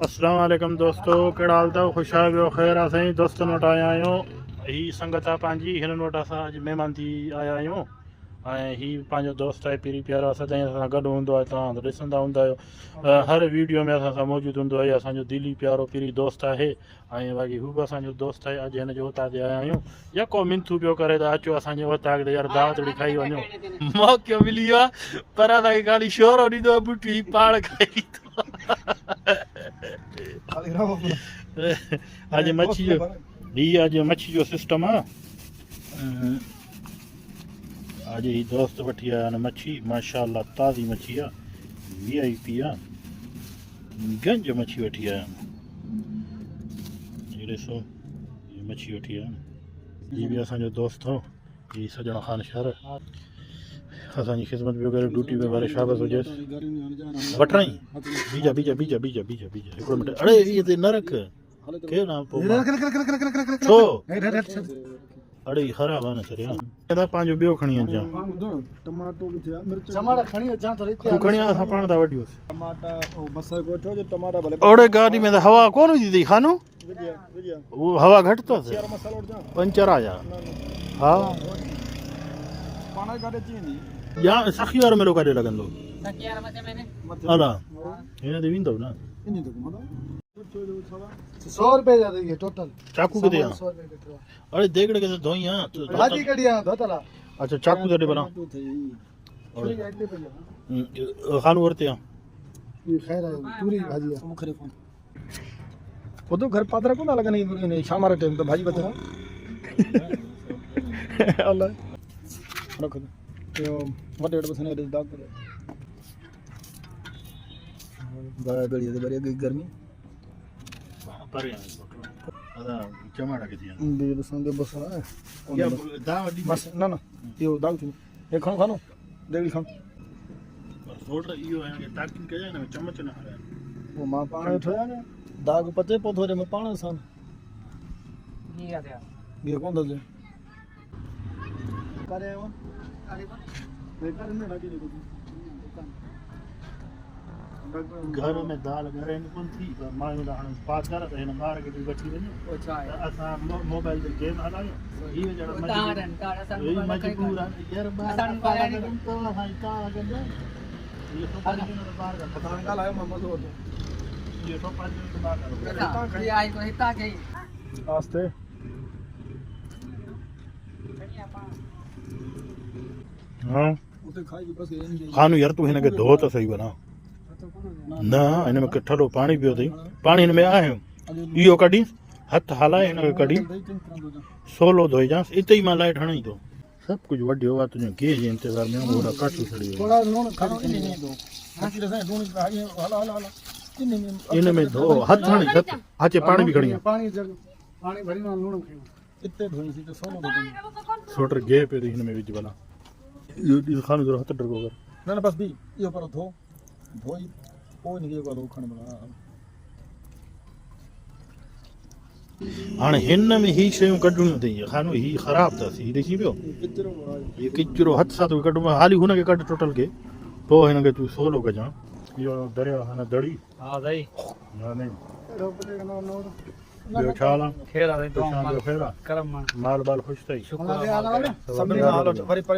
अस्सलाम वालेकुम दोस्तों, कहिड़ा हाल अथव? ख़ुशि आहियो, ख़ैरु आहे साईं। दोस्तनि वटि आया आहियूं। हीअ संगत आहे पंहिंजी, हिननि वटि असां अॼु महिमान थी आया आहियूं। ऐं हीअ पंहिंजो दोस्त आहे पीरी प्यारो, सदाईं असां सां गॾु हूंदो आहे। तव्हां ॾिसंदा हूंदा आहियो, हर वीडियो में असां सां मौजूदु हूंदो आहे। असांजो दिली प्यारो पीरी दोस्त आहे। ऐं बाक़ी हू बि असांजो दोस्त आहे। अॼु हिन जो हुतां ते आया आहियूं। यको मिंथू पियो करे त अचो असांजे हुतां ते यार दावत बि खाई वञो। मौक़ो मिली वियो आहे, पर असांखे ख़ाली शोरो ॾींदो आहे बुटी पाण खाई अॼु मच्छी जो हीअ अॼु मच्छी जो सिस्टम आहे। अॼु ही दोस्त वठी आया आहिनि मच्छी, माशाअल्लाह ताज़ी मच्छी आहे, VIP आहे। गंज मच्छी वठी आया आहिनि। हीअ ॾिसो, हीअ मच्छी वठी आया आहिनि। हीअ बि असांजो दोस्त हो, हीअ सजण ख़ान शहर असांजी ख़िदमत पियो करे, ड्यूटी पे भले शाबस हुजेसि। वठणई बीजा बीजा बीजा बीजा बीजा बीजा हिकिड़ो मिंट। अड़े इहे ते न रख, केरु आहे पोइ छो? अड़े ख़राबु आहे न सरिया। पंहिंजो ॿियो खणी अचां, तूं खणी आ, असां पाण था वठियोसि। ओड़े गाॾी में त हवा कोन विझी अथई खानू, उहो हवा घटि अथसि, पंचर आहे छा? हा या सखी वारो मेरो काॾे लॻंदो? अला हिन ते वेंदव न? 100 रुपए जा ये टोटल। चाकू किथे आहे? अरे देगड़ के धोई हां भाजी कड़ी हां धोतला। अच्छा चाकू दे बना खान वरते हां ये खैर है पूरी भाजी है मुखरे फोन वो तो घर पात्र को ना लगने नहीं शाम रे टाइम तो भाजी बता अल्लाह रखो यो वटे वटे बसने दाग करे बड़ा बढ़िया दे बढ़िया गर्मी पर अदा टमाटा के दिया दे संदे बस है या दाव दी बस ना ना यो दाग थी ये खानो खानो देवी खान सोड यो है के ताकिन के ना चम्मच ना हरा वो मां पाणे ठोया ने दाग पचे पोथो रे में पाणे सान ये आ गया ये कौन दे करे वो बेकार में लगी देखो घर में दाल घर में कोन थी पर मां ने हाणे पास कर त हिन ॿार खे बि वठी वञो। अच्छा असां मोबाइल ते गेम हलायूं हीअ जड़ा मजबूर आहे यार ॿार हां का कंदा ये तो पानी में बाहर का पता नहीं लायो मामा तो ये तो पानी में बाहर का ये आई को हिता के आस्ते हां उते खाई बस खानू यार तू हिन के धो त सही बना न हिन में ठलो पानी पियो अथई, पानी हिन में आहे इहो कढी हथ हलाए हिन खे कढी सोलो धोइजांसि इते ई मां लाइट हणई थो। सभु कुझु वढियो आहे तुंहिंजो गेह जे इंतज़ार में ओड़ा काठू सड़ी वियो इन में धो हथ हणी हथ अचे पाणी बि खणी सोटर गेह पे हिन में विझ भला इहो खानो जरो हथ डरको कर न न बस बि इहो पर धो धोई पोइ निकिरे को रोखण बना हाणे हिन में ही शयूं कढणियूं अथई खानो ही ख़राबु अथसि हीउ ॾिसी पियो हीउ किचिरो हथ सां थो कढ हाली हुनखे कढ टोटल खे पोइ हिनखे तूं सोलो कजां इहो दरिया हिन दड़ी हा साईं ॿियो छा हाल आहे? ख़ैरु आहे तव्हां ख़ैरु आहे करम माल बाल ख़ुशि अथई सभिनी खां हाल वरी पर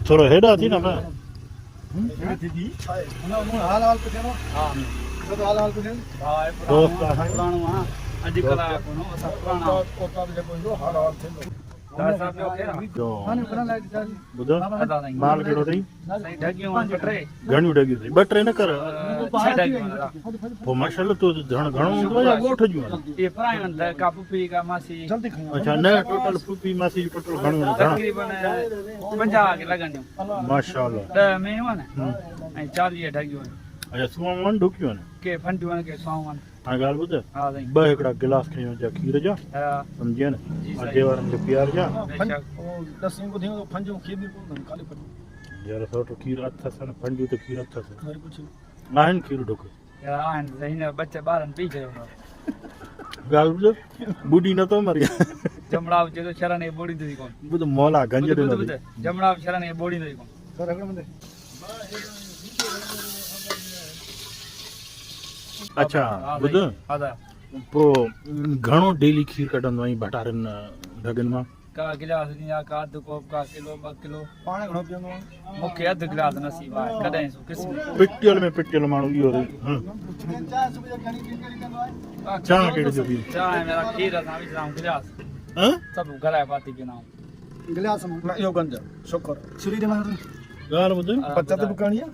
थोरो हेॾा थी न हाल हाल पुछो हा हाल हाल पुछो हा दोस्त पुराणो आहे अॼुकल्ह कोन असां पुराणा ओता जेको ईंदो हाल हाल थींदो ॿुधो माल कहिड़ो अथई? घणियूं ढगियूं अथई? 2-3 न कर पोइ माशाल्लाह तूं घणो हूंदो या ॻोठ जूं अच्छा न टोटल फूफी मासी टोटल घणो माशाल्लाह 10 में हो न ऐं 40 ढगियूं अच्छा सुवान ढुकियूं आहिनि के फंडियूं आहिनि के साऊं हाणे ॻाल्हि ॿुध हा साईं 2 हिकिड़ा गिलास खणी वञा खीर जा सम्झिया न अॻे वारनि खे पीआरिजा यार सोटो खीर अथसि न फंडियूं त खीर अथसि आहिनि खीर ढुक आहिनि हिन बच्चा ॿारनि पी चयो ॻाल्हि ॿुध ॿुडी नथो मरी जमड़ा हुजे त शरण ॿोड़ींदी कोन ॿुध मौला गंज जमड़ा शरण ॿोड़ींदी कोन अच्छा ॿुध हा दा पोइ घणो डेली खीर कढंदो आहीं भटारनि ढगनि मां का गिलास ॾींदा का अधु कोप का किलो 2 किलो पाणी घणो पीअंदो आहे मूंखे अधु गिलास नसीब आहे कॾहिं सो क़िस्मत पिटियल माण्हू इहो चांहि कहिड़ी थो पी चांहि मेरा खीर असां विझंदा आहियूं गिलास हाँ? सभु घराए पाती पीअंदा आहियूं गिलास में इहो गंज शुक्र श्री जे मां ॻाल्हि ॿुध बचत बि करणी आहे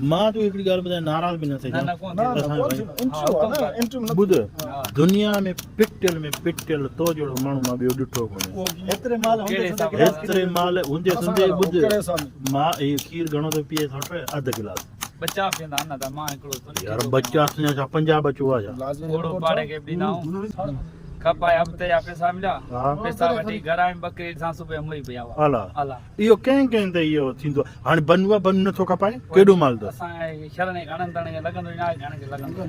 मां तो हिकिड़ी ॻाल्हि ॿुधायां नाराज़ बि न थिए न न कोन ना थींदो। ना कोन थींदो इंटरव्यू न ॿुध हा। दुनिया में पिटियल तो जहिड़ो माण्हू मां ॿियो ॾिठो कोन्हे एतिरे माल कहिड़े हिसाब हूंदे एतिरे माल हूंदे संदे ॿुध कहिड़े साल मां इहो खीर घणो थो पीए सठि अधु गिलास बच्चा पीअंदा न त मां हिकिड़ो थोरी यार बच्चा असांजा छा 50 बचो आहे छा लाज़मी थोरो पाड़े खे बि ॾींदा आहियूं खपाए हफ़्ते जा पैसा मिलिया हा पैसा वठी घर आहियूं ॿकरी सां सुबुह मुई पिया हुआ अला हला इहो कंहिं ते इहो थींदो आहे। हाणे बन नथो खपाए केॾो माल अथसि असां शरण घणनि तण खे लॻंदो ई न आहे घणनि खे लॻंदो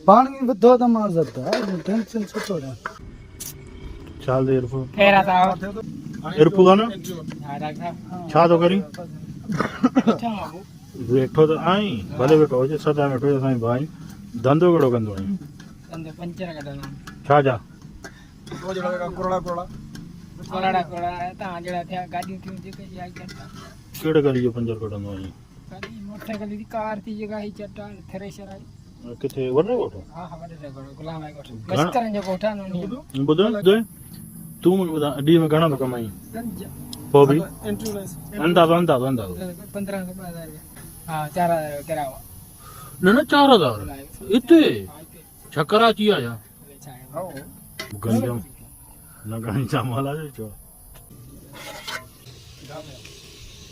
पाणी विधो त मां ज़रूरत आहे टेंशन सुठो आहे छा दे इरफो खैर साहब इरफो का न हा डॉक्टर साहब छा थो करी अच्छा वेठो त आहीं भले वेठो हुजे सदा वेठो हुजे असांजी भाई धंधो कहिड़ो कंदो आहीं कंदे पंचर कढंदा छा जा ਉਹ ਜਿਹੜਾ ਕੋਰੜਾ ਕੋਰੜਾ कोराड़ा कोराड़ा तव्हां जहिड़ा थिया गाॾियूं थियूं जेके इहा ई चटा कहिड़े ॻाल्हि जो पंजर कढंदो आहीं गाॾी मोटरसाइकिल जी कार थी जेका ही चटा थ्रेशर आई किथे वॾो वठो हा हा वॾे से वॾो गुलाम आहे कोठो बस्करनि जो कोठा नो नी ॿुध तूं मूंखे ॿुधाए ॾींहं में घणा थो कमाई गंज पोइ बि इंटरव्यू अंदाज़ो 15 से 2000 हाँ 4000 किराया न 4000 इते छा कराची आया गंजम न घणी चामल आहे छो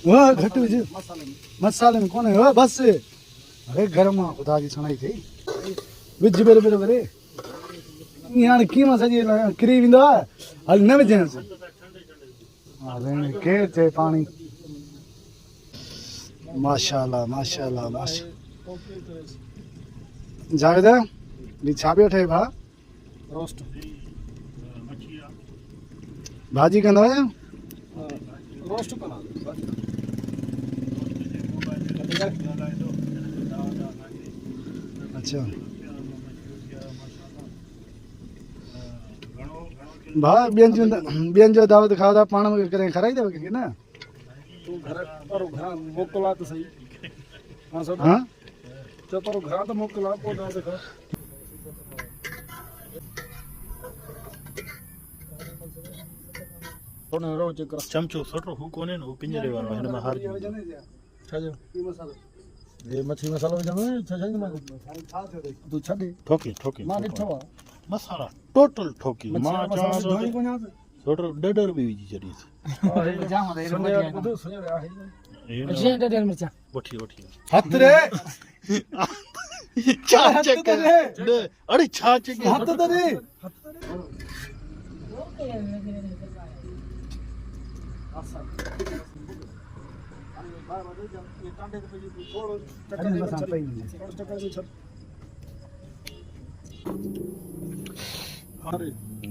वाह घटि हुजे मसाले में कोन्हे वाह बस अरे घर मां ख़ुदा जी सुणाई थी विझ बेरे बेरे बेरे हाणे कीअं सॼी किरी वेंदो आहे हल न विझांसि हा भेण केरु चए पाणी माशाल्लाह माशाल्लाह माशा जावेद नी छा पियो ठहे भा रोस्ट भाजी कंदा आहियो रोस्ट कंदा अच्छा भाउ ॿियनि जो दावत खाओ था पाण में करे खाराईंदव कंहिंखे न तूं घर पर घरां मोकिला त सही हाँ चओ पर घरां त मोकिला पोइ दावत खा चमचो सुठो हू कोन्हे न हू पिंजरे वारो हिन में हार छाजो ये मच्छी मसालो विझंदो छा छा मां तूं छॾे ठोकी मां ॾिठो आहे मसाला टोटल ठोकी मां चवां थो धोई कोन्हे सुठो डडर बि विझी छॾीसि जाम दे ॿुधो सुञाणे आहे जे डडल मिर्चा वठी हथ रे छा चक अरे छा चक हथ त रे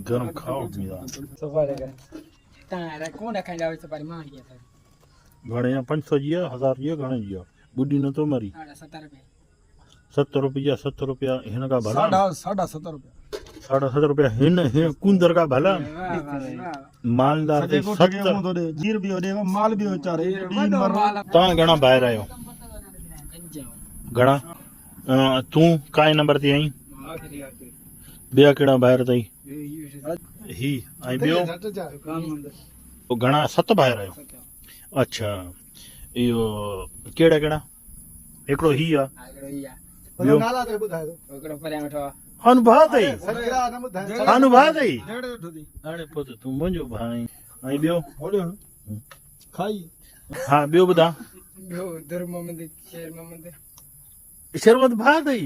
गरम खाओ मीरा सफाई करे तारा कोन खाईंदा वैसे पर मां ही है घणे 500 जी 1000 जी घणे जी बुढ़ी न तो मरी 70 रुपए 70 रुपया हिन का भला साढ़ा 70 रुपया 7.5 रुपया हिन कुंदर का भला मालदार ते 70 जीर भी होदे माल भी होचारे ता घणा बाहर आयो घणा तू काय नंबर ते आई बिया केड़ा बाहर तई ही आई बियो ओ घणा 7 बाहर आयो अच्छा इयो केड़ा केड़ा एकड़ो ही आ यो नाला ते बुधाए दो ओकरो परे बैठो अनुभव तई सरकरा न बुधाए अनुभव तई डेढ़ उठदी अरे पुत तू मुंजो भाई आई बियो होड़े खाई हां बियो बुधा यो दर मोहम्मद शेर मोहम्मद शरबत भा तई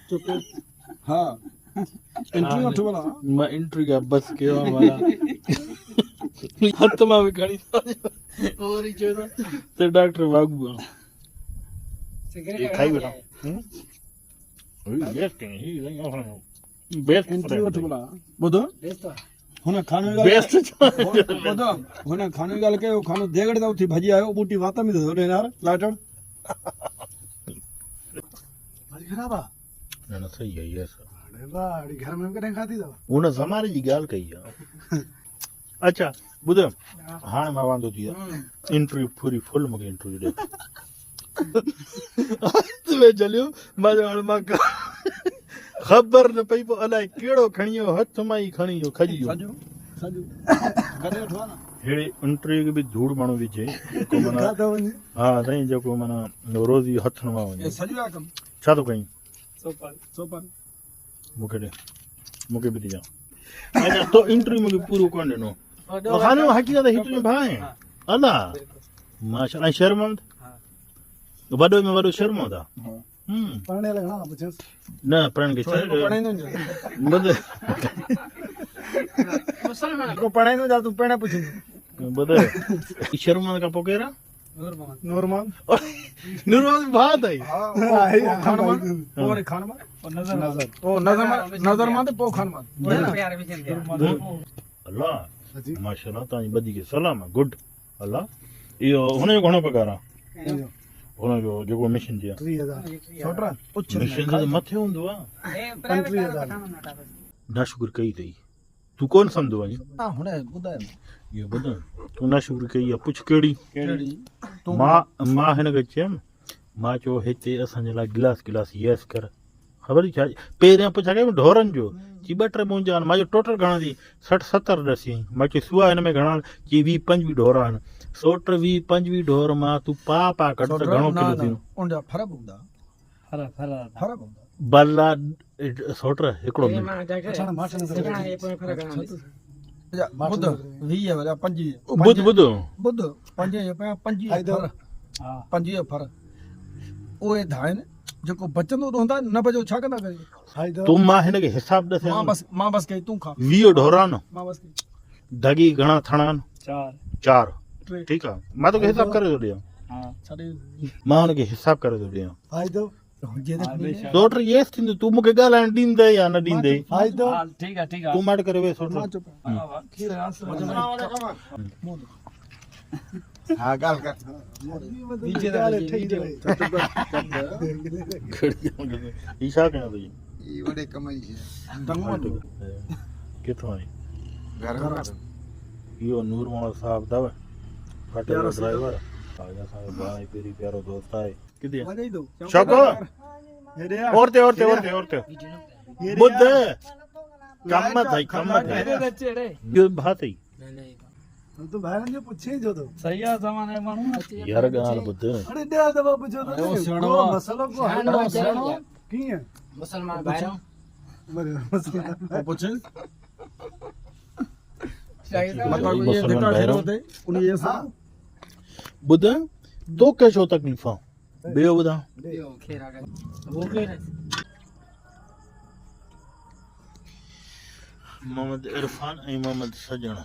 चुप हां एंट्री वठो वाला मां एंट्री का बस कयो वाला हथ मां भी खणी और ही चयो ते डॉक्टर वागू सिगरेट ये खाई बेटा बेस्ट है बेस्ट एंट्री वठो वाला बुधो बेस्तो हुन खाने वाला बेस्ट बुधो हुन खाने वाला के खानो देगड़ दा उठी भजी आयो बूटी वाता में दो यार लाटण भाजी खराब आ ना सही है ये सर अरे वाह घर में कने खाती दवा उन हमारे जी गाल कही है अच्छा बुध हां मां वांदो थी इंटरव्यू पूरी फुल मगे इंटरव्यू दे तुम्हें चलियो मां खबर न पई पो अलाए केड़ो खणियो हथ मां ही खणियो खजियो साजो साजो करे उठवा ना हेड़े इंटरव्यू के भी धूड़ माण्हू विझे जेको माना खाता वने हा साईं जेको माना रोज़ ई हथ न मां ये वञे सजो कम छा थो कहीं सोपर मूंखे ॾे मूंखे बि ॾिजां अच्छा तो इंटरव्यू मूंखे पूरो कोन ॾिनो खानो हक़ीक़त हित में भाए अला माशाल्लाह शर्मंद वॾो में वॾो शर्मंदा पाणे लगना पूछस न प्रण के पाणे न बद मुसलमान को पाणे न जा तू पाणे पूछ बद शर्मंद का पोकेरा नॉर्मल निर्मल बात है खानमान और खानमान और नजर मान तो पो खानमान प्यार भी चल गया अल्लाह माशाल्लाह ताई बदी के सलाम गुड अल्लाह यो हुने जो घणो पगार आहे हुन जो जेको मिशन जी 3000 छोटरा पुछ मिशन जे मथे हूंदो आहे ए प्राइवेट 3000 ना शुक्र कई अथई तूं कोन सम्झो वञ हां हुने बुधाय इहो ॿुध तूं ना शुक्र कई आहे पुछ कहिड़ी केड़ी मां हिनखे चयुमि मां चयो हिते असांजे लाइ गिलास यस कर ख़बर छा पहिरियां पुछा कयूं ढोरनि जो चई 2-3 मुंहिंजा आहिनि मां चयो टोटल घणा थी 60-70 ॾसी मां चयो सुआ हिन में घणा चई 20-25 ढोर आहिनि 60-20-25 ढोर मां तूं पा कढ त घणो किलो थी उनजा फर्क हूंदा फर्क हूंदा बल्ला 60 हिकिड़ो ये मिंट मां जाके अच्छा मां चने सिगड़ा ये पे फरक है बुध 20 वाला 25 बुध बुध 5 ये पे 25 फर्क हां 25 फर्क ओए धाइन जेको बचंदो रहंदा न बचो छा कंदा करे तूं मां हिनखे हिसाब ॾसे मां बस कई तू खा 20 ढोरा न मां बस कई दगी घणा थणा आहिनि 4 ठीकु आहे मां तोखे हिसाब करे थो ॾियां छड़े मां हुनखे हिसाब करे थो ॾियां फायदो जे सोट येस थींदो तूं मूंखे ॻाल्हाइण ॾींदे या न ॾींदे फायदो ठीक है तूं माट करे वे सोट मां चुप खीर हाँ गाल कर नीचे दा ई छा कयां भई ये बड़े कमाई है किथां आई घर में इहो नूर मोहम्मद साहब अथव फाटे वारो ड्राइवर आजा साहब भाई पेरी प्यारो दोस्त आहे किथे वजई दो शको औरते बुद्ध कम थई इहो भात ई तो भाई ने पूछे जो तो सही है सामान है मानू यार ॻाल्हि ॿुध अरे दे दबा पूछो तो मसलो को हल मसलो की है मुसलमान भाइयों मसलो पूछे मतलब ये देखा होते उन्हें ये सा ॿुध तोखे छो तकलीफ़ां ॿियो ॿुधां खेरा का वो खेर मोहम्मद इरफान ऐं मोहम्मद सजण